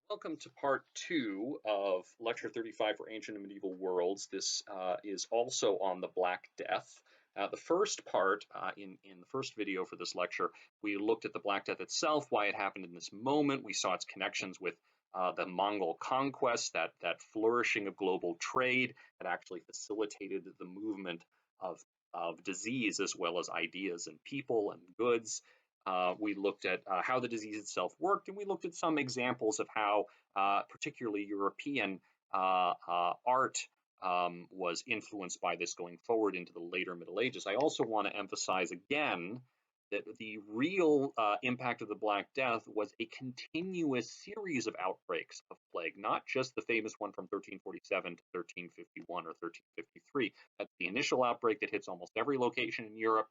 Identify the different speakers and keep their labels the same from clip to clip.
Speaker 1: Welcome to part two of lecture 35 for ancient and medieval worlds. This is also on the Black Death. The first part, in the first video for this lecture, we looked at the Black Death itself, why it happened in this moment. We saw its connections with the Mongol conquest, that flourishing of global trade that actually facilitated the movement of disease as well as ideas and people and goods. We looked at how the disease itself worked, and we looked at some examples of how particularly European art was influenced by this going forward into the later Middle Ages. I also want to emphasize again that the real impact of the Black Death was a continuous series of outbreaks of plague, not just the famous one from 1347 to 1351 or 1353. That's the initial outbreak that hits almost every location in Europe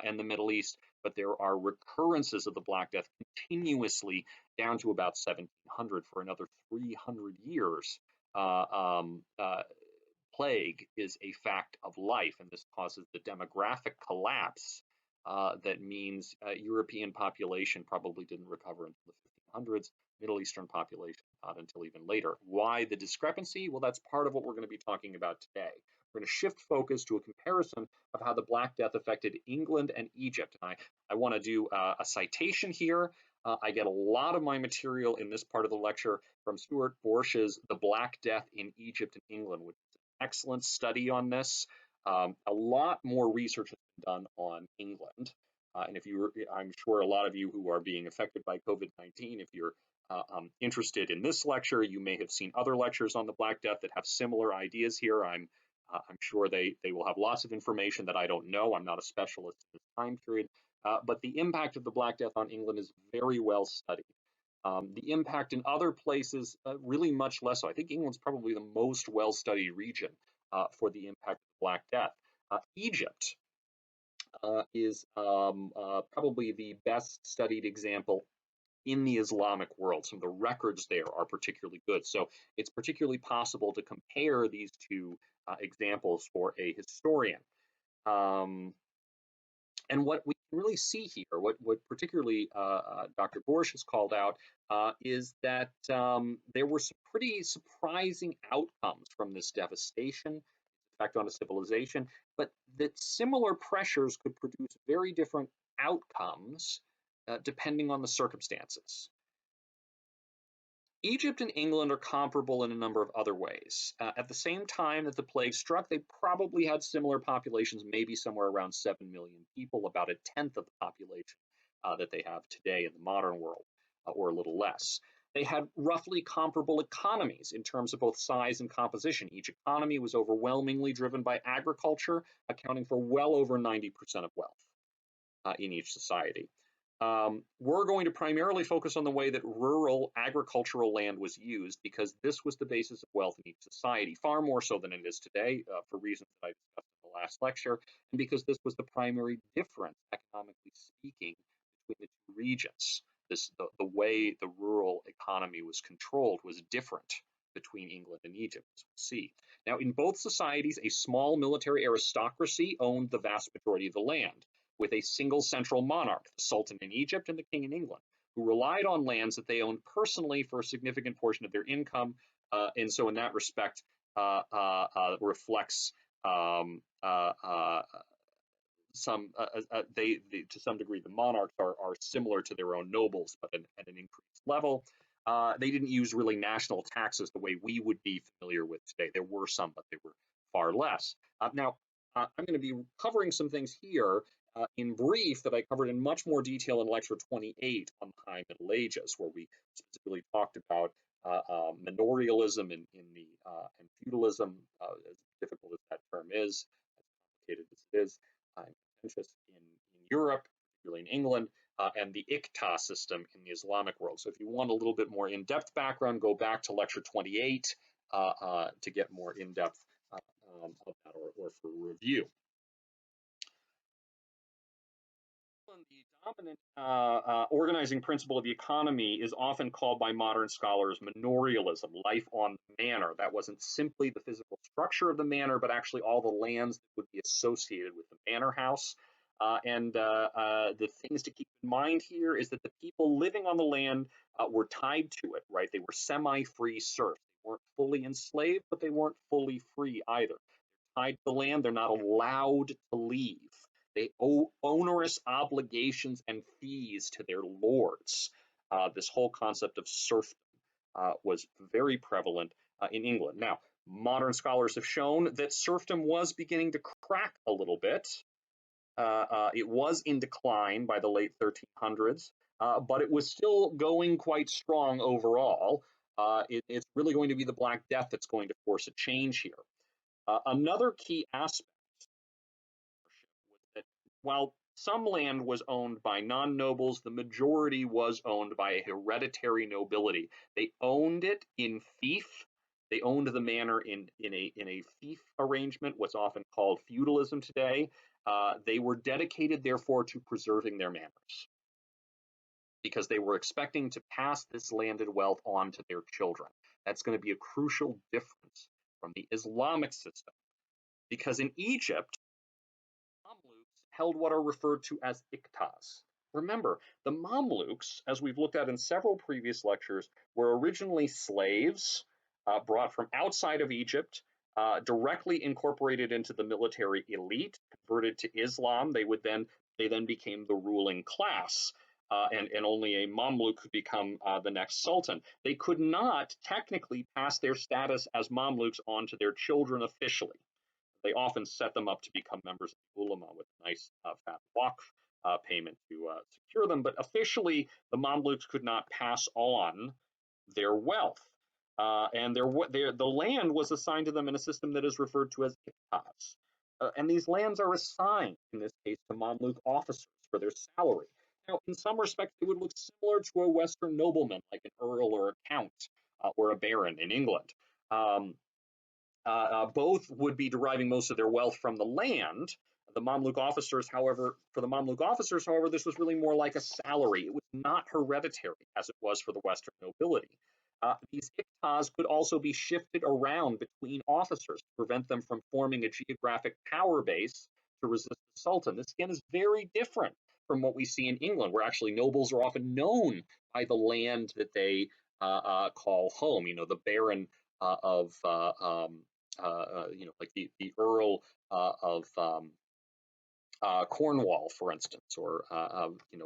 Speaker 1: and the Middle East, but there are recurrences of the Black Death continuously down to about 1700 for another 300 years. Plague is a fact of life, and this causes the demographic collapse that means European population probably didn't recover until the 1500s, Middle Eastern population not until even later. Why the discrepancy? Well, that's part of what we're going to be talking about today. We're going to shift focus to a comparison of how the Black Death affected England and Egypt. And I want to do a citation here. I get a lot of my material in this part of the lecture from Stuart Borsch's The Black Death in Egypt and England, which is an excellent study on this. A lot more research has been done on England. And I'm sure a lot of you who are being affected by COVID-19, if you're interested in this lecture, you may have seen other lectures on the Black Death that have similar ideas here. I'm sure they will have lots of information that I don't know. I'm not a specialist in this time period. But the impact of the Black Death on England is very well studied. The impact in other places, really much less so. I think England's probably the most well-studied region for the impact of the Black Death. Egypt is probably the best studied example in the Islamic world. Some of the records there are particularly good. So it's particularly possible to compare these two examples for a historian. And what we can really see here, what particularly Dr. Borsch has called out, is that there were some pretty surprising outcomes from this devastation, effect on a civilization, but that similar pressures could produce very different outcomes depending on the circumstances. Egypt and England are comparable in a number of other ways. At the same time that the plague struck, they probably had similar populations, maybe somewhere around 7 million people, about a tenth of the population that they have today in the modern world, or a little less. They had roughly comparable economies in terms of both size and composition. Each economy was overwhelmingly driven by agriculture, accounting for well over 90% of wealth in each society. We're going to primarily focus on the way that rural agricultural land was used, because this was the basis of wealth in each society, far more so than it is today, for reasons that I discussed in the last lecture, and because this was the primary difference, economically speaking, between the two regions. The way the rural economy was controlled was different between England and Egypt, as we'll see. Now, in both societies, a small military aristocracy owned the vast majority of the land, with a single central monarch, the Sultan in Egypt and the King in England, who relied on lands that they owned personally for a significant portion of their income, and so in that respect reflects to some degree, the monarchs are similar to their own nobles, but at an increased level. They didn't use really national taxes the way we would be familiar with today. There were some, but they were far less. Now, I'm going to be covering some things here in brief that I covered in much more detail in lecture 28 on the High Middle Ages, where we specifically talked about manorialism and feudalism, as difficult as that term is, as complicated as it is, contentious in Europe, particularly in England, and the Iqta system in the Islamic world. So if you want a little bit more in-depth background, go back to lecture 28 to get more in-depth of that, or for review. The dominant organizing principle of the economy is often called by modern scholars manorialism, life on the manor. That wasn't simply the physical structure of the manor, but actually all the lands that would be associated with the manor house. The things to keep in mind here is that the people living on the land were tied to it, right? They were semi-free serfs. They weren't fully enslaved, but they weren't fully free either. They're tied to the land. They're not allowed to leave. They owe onerous obligations and fees to their lords. This whole concept of serfdom was very prevalent in England. Now, modern scholars have shown that serfdom was beginning to crack a little bit. It was in decline by the late 1300s, but it was still going quite strong overall. It's really going to be the Black Death that's going to force a change here. Another key aspect was that while some land was owned by non-nobles, the majority was owned by a hereditary nobility. They owned it in fief. They owned the manor in a fief arrangement, what's often called feudalism today. They were dedicated, therefore, to preserving their manors because they were expecting to pass this landed wealth on to their children. That's going to be a crucial difference from the Islamic system because in Egypt, Mamluks held what are referred to as iktas. Remember, the Mamluks, as we've looked at in several previous lectures, were originally slaves brought from outside of Egypt, directly incorporated into the military elite, converted to Islam. They then became the ruling class. And only a Mamluk could become the next sultan. They could not technically pass their status as Mamluks on to their children officially. They often set them up to become members of the ulama with a nice fat waqf payment to secure them. But officially, the Mamluks could not pass on their wealth. The land was assigned to them in a system that is referred to as iktas. And these lands are assigned, in this case, to Mamluk officers for their salary. Now, in some respects, they would look similar to a Western nobleman, like an earl or a count or a baron in England. Both would be deriving most of their wealth from the land. The Mamluk officers, however, this was really more like a salary. It was not hereditary as it was for the Western nobility. These iktas could also be shifted around between officers to prevent them from forming a geographic power base to resist the Sultan. This again is very different from what we see in England, where actually nobles are often known by the land that they call home. You know, the Baron of like the Earl of Cornwall, for instance, or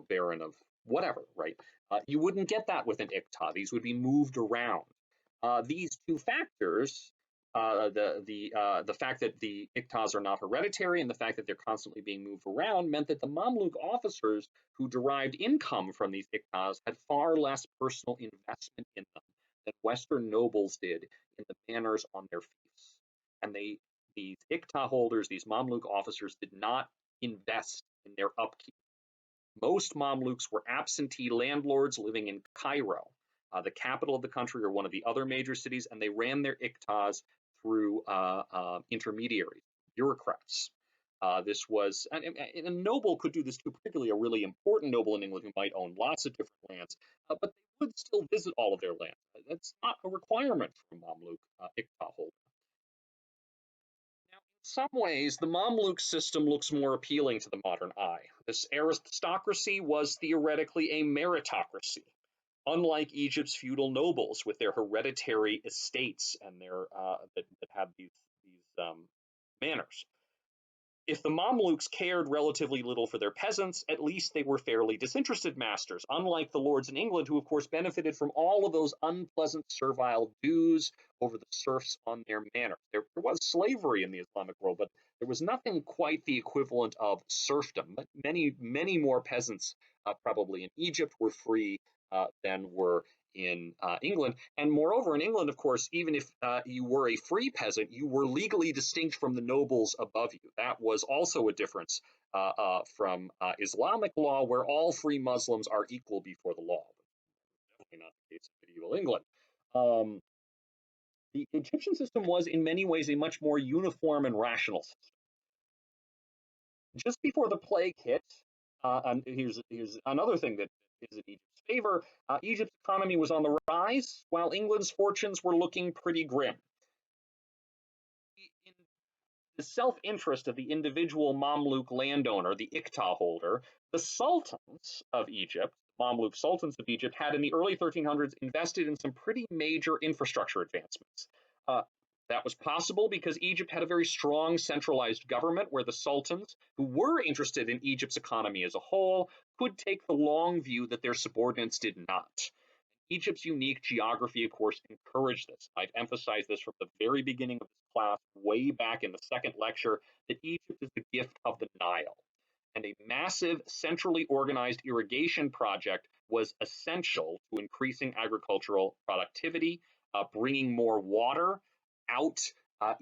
Speaker 1: Baron of whatever, right? You wouldn't get that with an ikta. These would be moved around. These two factors, the fact that the iktas are not hereditary and the fact that they're constantly being moved around, meant that the Mamluk officers who derived income from these iktas had far less personal investment in them than Western nobles did in the manors on their fiefs. And these ikta holders, these Mamluk officers, did not invest in their upkeep. Most Mamluks were absentee landlords living in Cairo, the capital of the country, or one of the other major cities, and they ran their iktas through intermediaries, bureaucrats. This was, and a noble could do this too, particularly a really important noble in England who might own lots of different lands, but they would still visit all of their lands. That's not a requirement for a Mamluk ikta holder. Now, in some ways, the Mamluk system looks more appealing to the modern eye. This aristocracy was theoretically a meritocracy, unlike Egypt's feudal nobles with their hereditary estates and their that had these manors. If the Mamluks cared relatively little for their peasants, at least they were fairly disinterested masters, unlike the lords in England, who, of course, benefited from all of those unpleasant servile dues over the serfs on their manor. There was slavery in the Islamic world, but there was nothing quite the equivalent of serfdom. But many more peasants, probably in Egypt, were free than were in England. And moreover, in England, of course, even if you were a free peasant, you were legally distinct from the nobles above you. That was also a difference from Islamic law, where all free Muslims are equal before the law. Definitely not the case in medieval England. The Egyptian system was, in many ways, a much more uniform and rational system. Just before the plague hit, and here's another thing that is in Egypt's favor. Egypt's economy was on the rise, while England's fortunes were looking pretty grim. the self-interest of the individual Mamluk landowner, the Iqta holder, the sultans of Egypt, Mamluk sultans of Egypt, had in the early 1300s invested in some pretty major infrastructure advancements. Uh, that was possible because Egypt had a very strong centralized government where the sultans, who were interested in Egypt's economy as a whole, could take the long view that their subordinates did not. Egypt's unique geography, of course, encouraged this. I've emphasized this from the very beginning of this class, way back in the second lecture, that Egypt is the gift of the Nile. And a massive centrally organized irrigation project was essential to increasing agricultural productivity, bringing more water out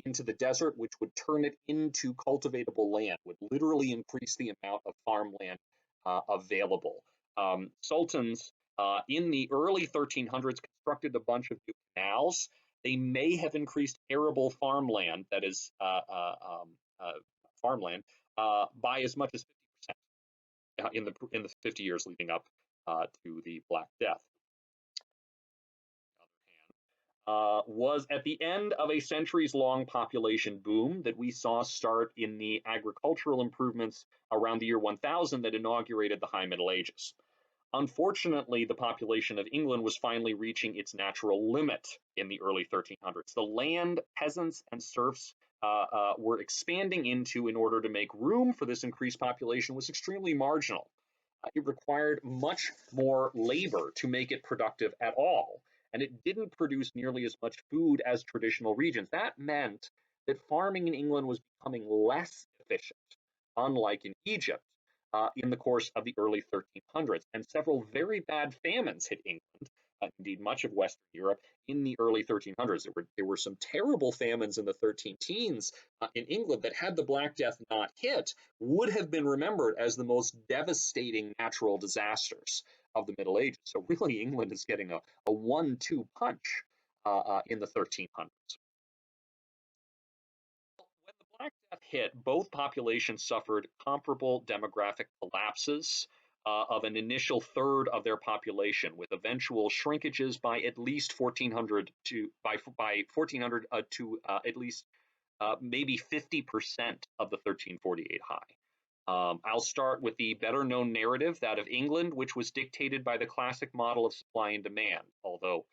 Speaker 1: into the desert, which would turn it into cultivatable land, would literally increase the amount of farmland available. Sultans in the early 1300s constructed a bunch of new canals. They may have increased arable farmland, that is farmland, by as much as 50% in the 50 years leading up to the Black Death. Was at the end of a centuries-long population boom that we saw start in the agricultural improvements around the year 1000 that inaugurated the High Middle Ages. Unfortunately, the population of England was finally reaching its natural limit in the early 1300s. The land peasants and serfs were expanding into in order to make room for this increased population was extremely marginal. It required much more labor to make it productive at all, and it didn't produce nearly as much food as traditional regions. That meant that farming in England was becoming less efficient, unlike in Egypt, in the course of the early 1300s. And several very bad famines hit England, indeed much of Western Europe, in the early 1300s. There were some terrible famines in the 13 teens in England that, had the Black Death not hit, would have been remembered as the most devastating natural disasters of the Middle Ages. So really, England is getting a 1-2 punch in the 1300s. When the Black Death hit, both populations suffered comparable demographic collapses of an initial third of their population, with eventual shrinkages by at least 1400 to by 1400 to at least maybe 50% of the 1348 high. I'll start with the better known narrative, that of England, which was dictated by the classic model of supply and demand. Although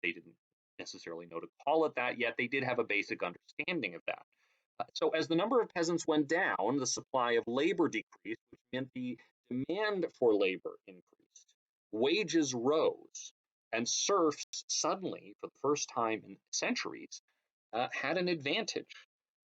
Speaker 1: they didn't necessarily know to call it that yet, they did have a basic understanding of that. So as the number of peasants went down, the supply of labor decreased, which meant the demand for labor increased. Wages rose, and serfs suddenly, for the first time in centuries, had an advantage.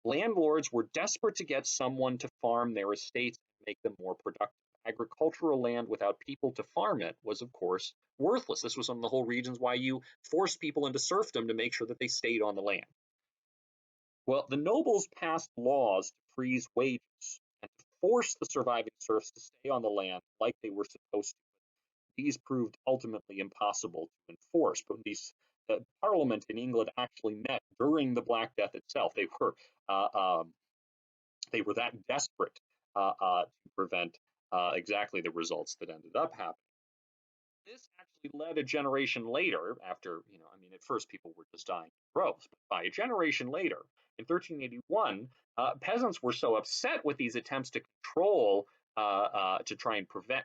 Speaker 1: Landlords were desperate to get someone to farm their estates and make them more productive. Agricultural land without people to farm it was, of course, worthless. This was one of the whole reasons why you forced people into serfdom, to make sure that they stayed on the land. Well, the nobles passed laws to freeze wages and to force the surviving serfs to stay on the land like they were supposed to. These proved ultimately impossible to enforce, but the Parliament in England actually met during the Black Death itself. They were that desperate to prevent exactly the results that ended up happening. This actually led a generation later, after, I mean, at first people were just dying of droves, but by a generation later, in 1381, peasants were so upset with these attempts to control, to try and prevent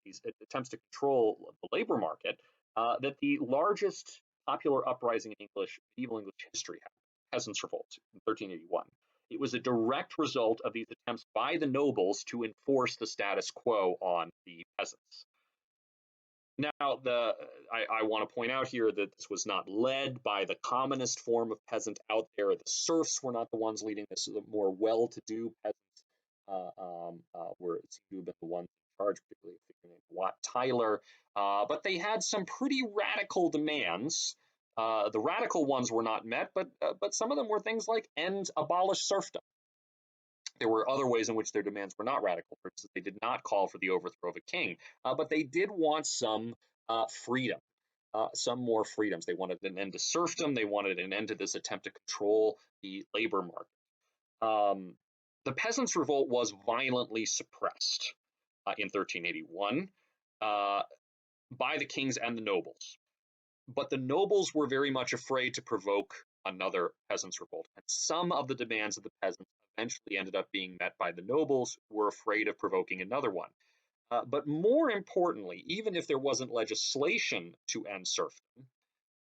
Speaker 1: these attempts to control the labor market, that the largest popular uprising in medieval English history happened, Peasants' Revolt in 1381. It was a direct result of these attempts by the nobles to enforce the status quo on the peasants. Now, I want to point out here that this was not led by the commonest form of peasant out there. The serfs were not the ones leading this. The more well-to-do peasants were seemed to have been the ones in charge, particularly a figure named Wat Tyler. But they had some pretty radical demands. The radical ones were not met, but some of them were things like abolish serfdom. There were other ways in which their demands were not radical. For instance, they did not call for the overthrow of a king, but they did want some freedom, some more freedoms. They wanted an end to serfdom. They wanted an end to this attempt to control the labor market. The Peasants' Revolt was violently suppressed in 1381 by the kings and the nobles. But the nobles were very much afraid to provoke another peasants' revolt, and some of the demands of the peasants eventually ended up being met by the nobles, who were afraid of provoking another one. But more importantly, even if there wasn't legislation to end serfdom,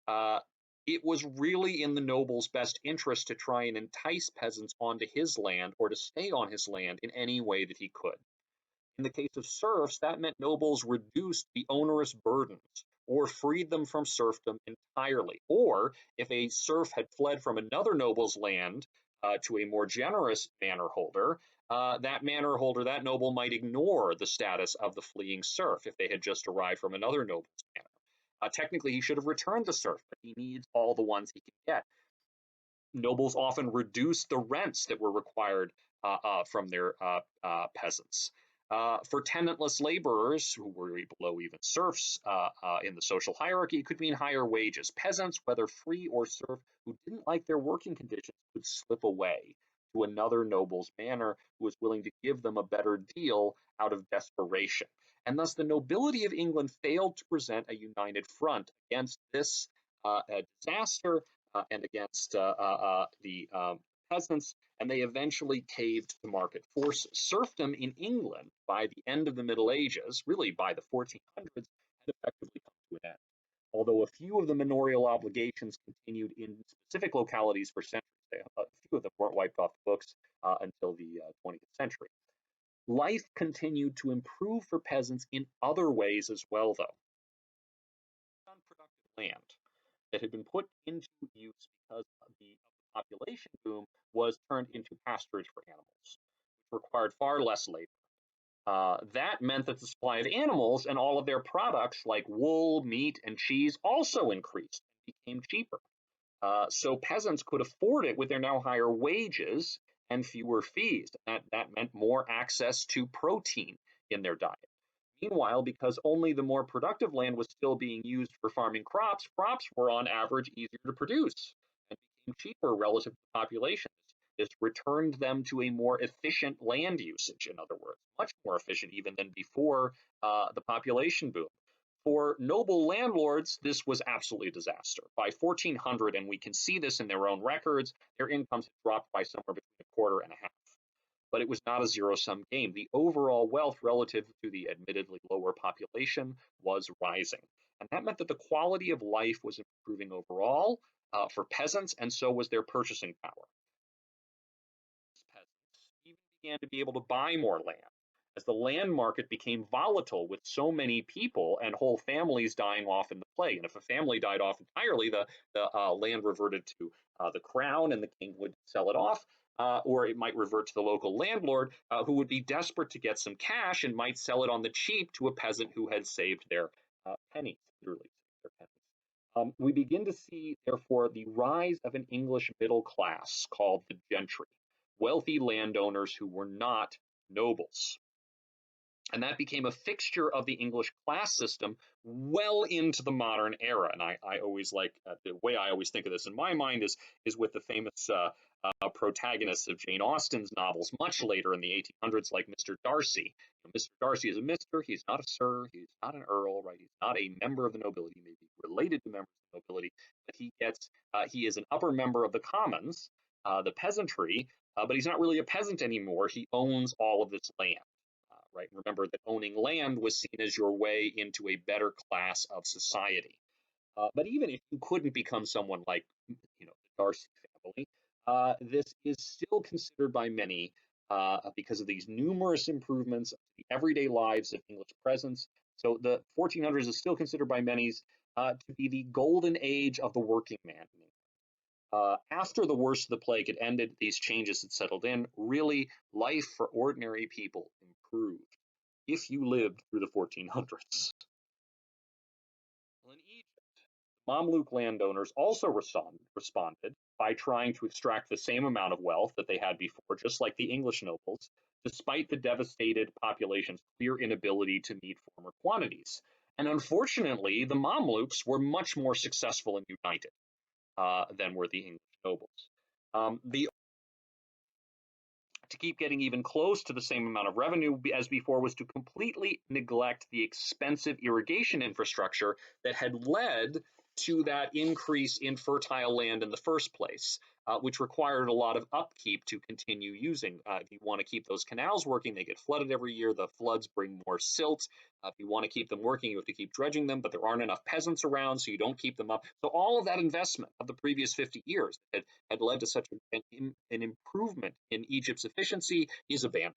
Speaker 1: uh, it was really in the noble's best interest to try and entice peasants onto his land or to stay on his land in any way that he could. In the case of serfs, that meant nobles reduced the onerous burdens or freed them from serfdom entirely. Or if a serf had fled from another noble's land to a more generous manor holder, that noble might ignore the status of the fleeing serf if they had just arrived from another noble's manor. Technically, he should have returned the serf, but he needs all the ones he can get. Nobles often reduced the rents that were required from their peasants. For tenantless laborers, who were below even serfs in the social hierarchy, it could mean higher wages. Peasants, whether free or serf, who didn't like their working conditions would slip away to another noble's manor who was willing to give them a better deal out of desperation. And thus, the nobility of England failed to present a united front against this disaster and against the peasants, and they eventually caved to market forces. Serfdom in England by the end of the Middle Ages, really by the 1400s, had effectively come to an end. Although a few of the manorial obligations continued in specific localities for centuries, a few of them weren't wiped off the books until the 20th century. Life continued to improve for peasants in other ways as well, though. Unproductive land that had been put into use because of the population boom was turned into pasturage for animals, which required far less labor. That meant that the supply of animals and all of their products like wool, meat, and cheese also increased and became cheaper. So peasants could afford it with their now higher wages and fewer fees. That meant more access to protein in their diet. Meanwhile, because only the more productive land was still being used for farming crops, crops were on average easier to produce and became cheaper relative to the population. This returned them to a more efficient land usage, in other words, much more efficient even than before the population boom. For noble landlords, this was absolutely a disaster. By 1400, and we can see this in their own records, their incomes had dropped by somewhere between a quarter and a half. But it was not a zero-sum game. The overall wealth relative to the admittedly lower population was rising. And that meant that the quality of life was improving overall for peasants, and so was their purchasing power. Peasants even began to be able to buy more land. As the land market became volatile with so many people and whole families dying off in the plague. And if a family died off entirely, the land reverted to the crown and the king would sell it off. Or it might revert to the local landlord who would be desperate to get some cash and might sell it on the cheap to a peasant who had saved their pennies, literally their pennies. We begin to see, therefore, the rise of an English middle class called the gentry, wealthy landowners who were not nobles. And that became a fixture of the English class system well into the modern era. And I always like the way I always think of this in my mind is with the famous protagonists of Jane Austen's novels much later in the 1800s, like Mr. Darcy. Mr. Darcy is a Mister. He's not a Sir. He's not an Earl. Right? He's not a member of the nobility. He may be related to members of the nobility, but he is an upper member of the commons, the peasantry. But he's not really a peasant anymore. He owns all of this land. Right? Remember that owning land was seen as your way into a better class of society. But even if you couldn't become someone like, the Darcy family, this is still considered by many, because of these numerous improvements to the everyday lives of English peasants. So the 1400s is still considered by many to be the golden age of the working man. After the worst of the plague had ended, these changes had settled in. Really, life for ordinary people improved if you lived through the 1400s. Well, in Egypt, Mamluk landowners also responded by trying to extract the same amount of wealth that they had before, just like the English nobles, despite the devastated population's clear inability to meet former quantities. And unfortunately, the Mamluks were much more successful and united than were the English nobles. To keep getting even close to the same amount of revenue as before was to completely neglect the expensive irrigation infrastructure that had led to that increase in fertile land in the first place, which required a lot of upkeep to continue using. If you want to keep those canals working, they get flooded every year. The floods bring more silt. If you want to keep them working, you have to keep dredging them, but there aren't enough peasants around, so you don't keep them up. So all of that investment of the previous 50 years that had led to such an improvement in Egypt's efficiency is abandoned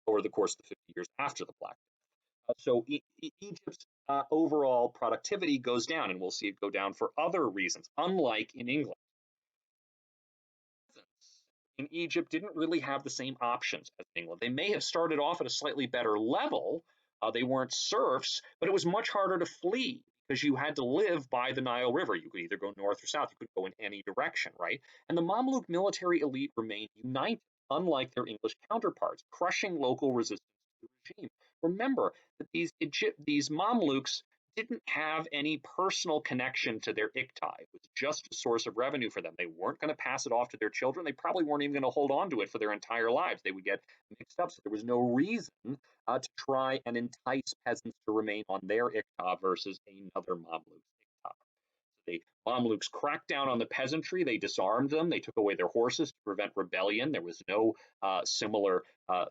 Speaker 1: over the course of the 50 years after the Black Death. So Egypt's overall productivity goes down, and we'll see it go down for other reasons, unlike in England. In Egypt didn't really have the same options as England. They may have started off at a slightly better level. They weren't serfs, but it was much harder to flee because you had to live by the Nile River. You could either go north or south. You could go in any direction, right? And the Mamluk military elite remained united, unlike their English counterparts, crushing local resistance to the regime. Remember that these Mamluks didn't have any personal connection to their iktai. It was just a source of revenue for them. They weren't going to pass it off to their children. They probably weren't even going to hold on to it for their entire lives. They would get mixed up. So there was no reason to try and entice peasants to remain on their iktai versus another Mamluk's iktai. The Mamluks cracked down on the peasantry. They disarmed them. They took away their horses to prevent rebellion. There was no similar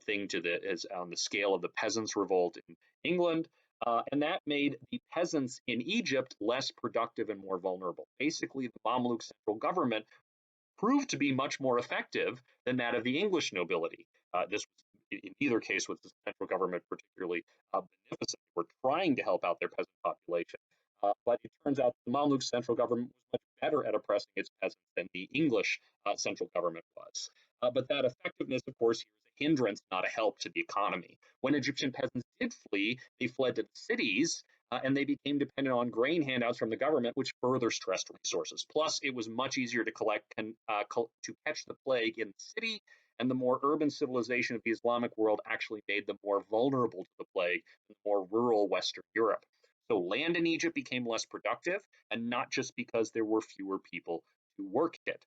Speaker 1: thing to as on the scale of the peasants' revolt in England. And that made the peasants in Egypt less productive and more vulnerable. Basically, the Mamluk central government proved to be much more effective than that of the English nobility. This in either case was the central government particularly beneficent. They were trying to help out their peasant population. But it turns out the Mamluk central government was much better at oppressing its peasants than the English central government was. But that effectiveness, of course, here is a hindrance, not a help to the economy. When Egyptian peasants did flee, they fled to the cities, and they became dependent on grain handouts from the government, which further stressed resources. Plus, it was much easier to to catch the plague in the city, and the more urban civilization of the Islamic world actually made them more vulnerable to the plague than more rural Western Europe. So land in Egypt became less productive, and not just because there were fewer people to work it.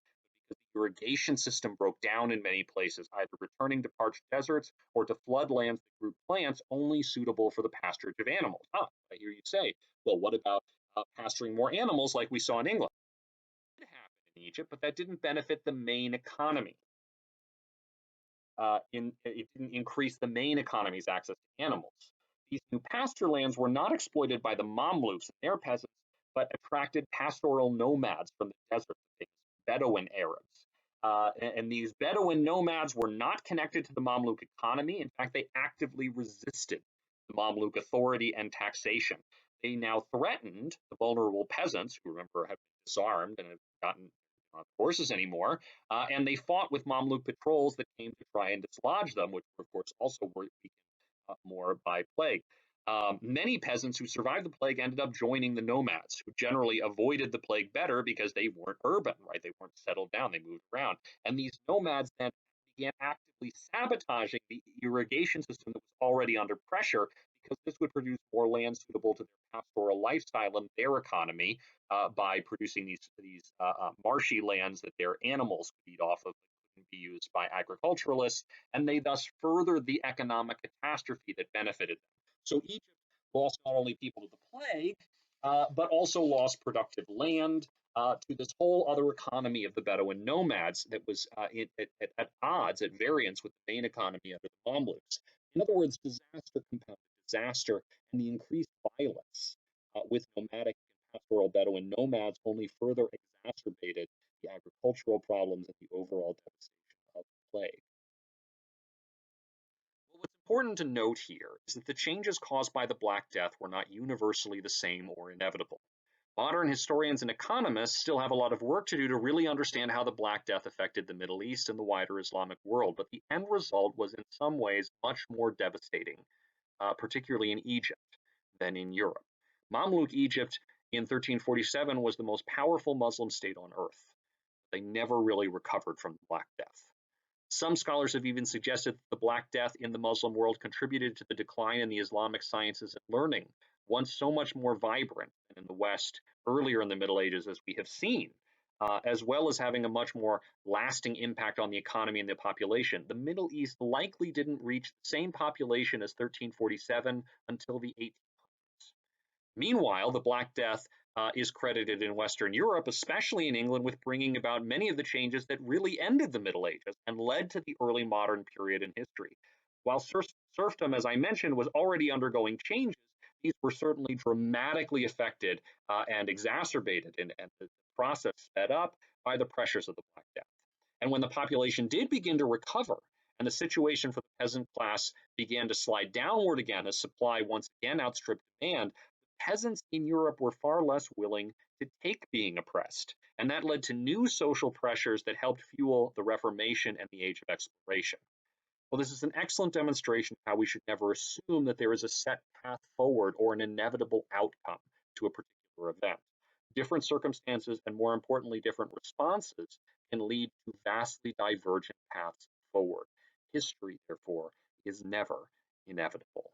Speaker 1: The irrigation system broke down in many places, either returning to parched deserts or to floodlands that grew plants only suitable for the pasturage of animals. I hear you say, well, what about pasturing more animals like we saw in England? It happened in Egypt, but that didn't benefit the main economy. It didn't increase the main economy's access to animals. These new pasture lands were not exploited by the Mamluks and their peasants, but attracted pastoral nomads from the desert, Bedouin Arabs. And these Bedouin nomads were not connected to the Mamluk economy. In fact, they actively resisted the Mamluk authority and taxation. They now threatened the vulnerable peasants, who remember have been disarmed and have gotten not horses anymore, and they fought with Mamluk patrols that came to try and dislodge them, which of course also were weakened more by plague. Many peasants who survived the plague ended up joining the nomads, who generally avoided the plague better because they weren't urban, right? They weren't settled down, they moved around. And these nomads then began actively sabotaging the irrigation system that was already under pressure because this would produce more land suitable to their pastoral lifestyle and their economy by producing these marshy lands that their animals could eat off of that couldn't be used by agriculturalists, and they thus furthered the economic catastrophe that benefited them. So Egypt lost not only people to the plague, but also lost productive land to this whole other economy of the Bedouin nomads that was at odds, at variance with the main economy under the Mamluks. In other words, disaster compounded disaster, and the increased violence with nomadic and pastoral Bedouin nomads only further exacerbated the agricultural problems and the overall devastation of the plague. Well, what's important to note here is that the changes caused by the Black Death were not universally the same or inevitable. Modern historians and economists still have a lot of work to do to really understand how the Black Death affected the Middle East and the wider Islamic world, but the end result was in some ways much more devastating, particularly in Egypt than in Europe. Mamluk Egypt in 1347 was the most powerful Muslim state on earth. They never really recovered from the Black Death. Some scholars have even suggested that the Black Death in the Muslim world contributed to the decline in the Islamic sciences and learning, once so much more vibrant than in the West earlier in the Middle Ages, as we have seen, as well as having a much more lasting impact on the economy and the population. The Middle East likely didn't reach the same population as 1347 until the 1800s. Meanwhile, the Black Death is credited in Western Europe, especially in England, with bringing about many of the changes that really ended the Middle Ages and led to the early modern period in history. While serfdom, as I mentioned, was already undergoing changes, these were certainly dramatically affected and exacerbated, and the process sped up by the pressures of the Black Death. And when the population did begin to recover, and the situation for the peasant class began to slide downward again as supply once again outstripped demand, peasants in Europe were far less willing to take being oppressed. And that led to new social pressures that helped fuel the Reformation and the Age of Exploration. Well, this is an excellent demonstration of how we should never assume that there is a set path forward or an inevitable outcome to a particular event. Different circumstances and, more importantly, different responses can lead to vastly divergent paths forward. History, therefore, is never inevitable.